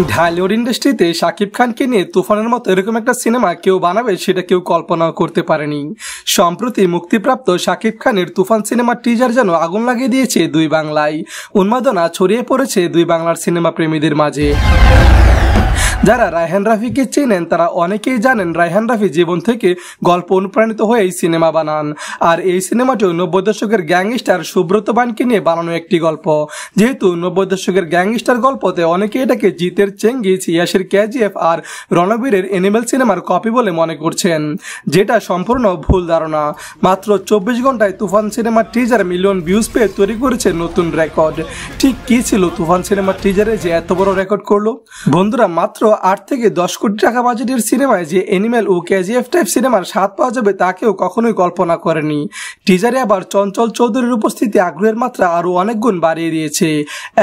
ঢালিউড ইন্ডাস্ট্রিতে শাকিব খানকে নিয়ে তুফানের মতো এরকম একটা সিনেমা কেউ বানাবে সেটা কেউ কল্পনাও করতে পারেনি। সম্প্রতি মুক্তিপ্রাপ্ত শাকিব খানের তুফান সিনেমার টিজার যেন আগুন লাগিয়ে দিয়েছে দুই বাংলায়। উন্মাদনা ছড়িয়ে পড়েছে দুই বাংলার সিনেমা প্রেমীদের মাঝে। যারা রায়হান রাফিকে চেনেন তারা অনেকেই জানেন রায়হান রাফি জীবন থেকে গল্প অনুপ্রাণিত হয়ে এই সিনেমা বানান। আর এই সিনেমাটিও 90 দশকের গ্যাংস্টার সুব্রত বানকে নিয়ে বানানো একটি গল্প। যেহেতু 90 দশকের গ্যাংস্টার গল্পতে অনেকে এটাকে জিতের চেঙ্গিজ, ইয়াসের কেজিএফ আর রণবীরের এনিমেল সিনেমার কপি বলে মনে করছেন, যেটা সম্পূর্ণ ভুল ধারণা। মাত্র 24 ঘন্টায় তুফান সিনেমার টিজার মিলিয়ন ভিউজ পেয়ে তৈরি করেছে নতুন রেকর্ড। ঠিক কি ছিল তুফান সিনেমার টিজারে যে এত বড় রেকর্ড করলো? বন্ধুরা, মাত্র 8 থেকে 10 কোটি টাকা বাজেটের সিনেমায় যে এনিমেল ও কেজিএফ টাইপ সিনেমার স্বাদ পাওয়া যাবে তা কেউ কখনোই কল্পনা করেনি। টিজারে আবার চঞ্চল চৌধুরীর উপস্থিতি আগ্রহের মাত্রা আরো অনেক গুণ বাড়িয়ে দিয়েছে।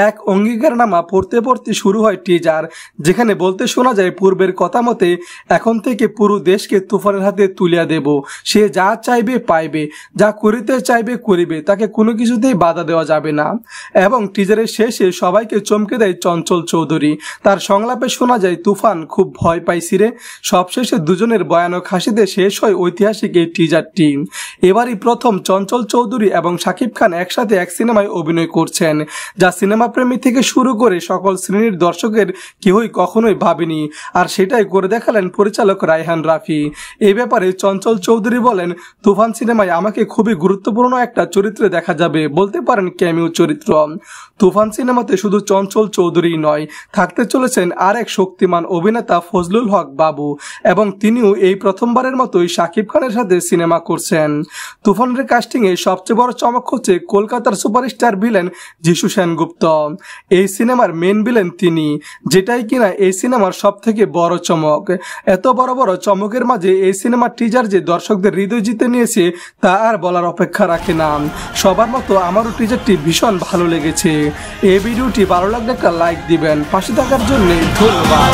এক অঙ্গীকারনামা পড়তে পড়তে শুরু হয় টিজার, যেখানে বলতে শোনা যায় পূর্বের কথা মতে এখন থেকে পুরো দেশকে তুফানের হাতে তুলিয়া দেব। সে যা চাইবে পাইবে, যা করিতে চাইবে করিবে, তাকে কোনো কিছুতেই বাধা দেওয়া যাবে না। এবং টিজারের শেষে সবাইকে চমকে দেয় চঞ্চল চৌধুরী। তার সংলাপে শোনা যায়, তুফান খুব ভয় পাইছি রে। সবশেষে দুজনের ভয়ানক হাসিতে শেষ হয় ঐতিহাসিক এই টিজারটি। এবারই প্রথম চঞ্চল চৌধুরী এবং শাকিব খান একসাথে এক সিনেমায় অভিনয় করছেন, যা সিনেমা প্রেমী থেকে শুরু করে সকল শ্রেণীর দর্শকের কেউই কখনোই ভাবেনি। আর সেটাই করে দেখালেন পরিচালক রায়হান রাফি। এই ব্যাপারে চঞ্চল চৌধুরী বলেন, তুফান সিনেমায় আমাকে খুবই গুরুত্বপূর্ণ একটা চরিত্রে দেখা যাবে, বলতে পারেন ক্যামিও চরিত্র। তুফান সিনেমাতে শুধু চঞ্চল চৌধুরী নয়, থাকতে চলেছেন আর এক শক্তিমান অভিনেতা ফজলুল হক বাবু, এবং তিনিও এই প্রথমবারের মতোই শাকিব খানের সাথে সিনেমা করছেন। তুফানের কাস্টিং এ সবচেয়ে বড় চমক হচ্ছে কলকাতার সুপারস্টার ভিলেন যিশু সেনগুপ্ত। এই সিনেমার মেন ভিলেন তিনি, যেটাই কিনা এই সিনেমার সব থেকে বড় চমক। এত বড় বড় চমকের মাঝে এই সিনেমার টিজার যে দর্শকদের হৃদয় জিতে নিয়েছে তা আর বলার অপেক্ষা রাখে না। সবার মতো আমারও টিজারটি ভীষণ ভালো লেগেছে। এই ভিডিওটি ভালো লাগলে একটা লাইক দিবেন। পাশে থাকার জন্য ধন্যবাদ।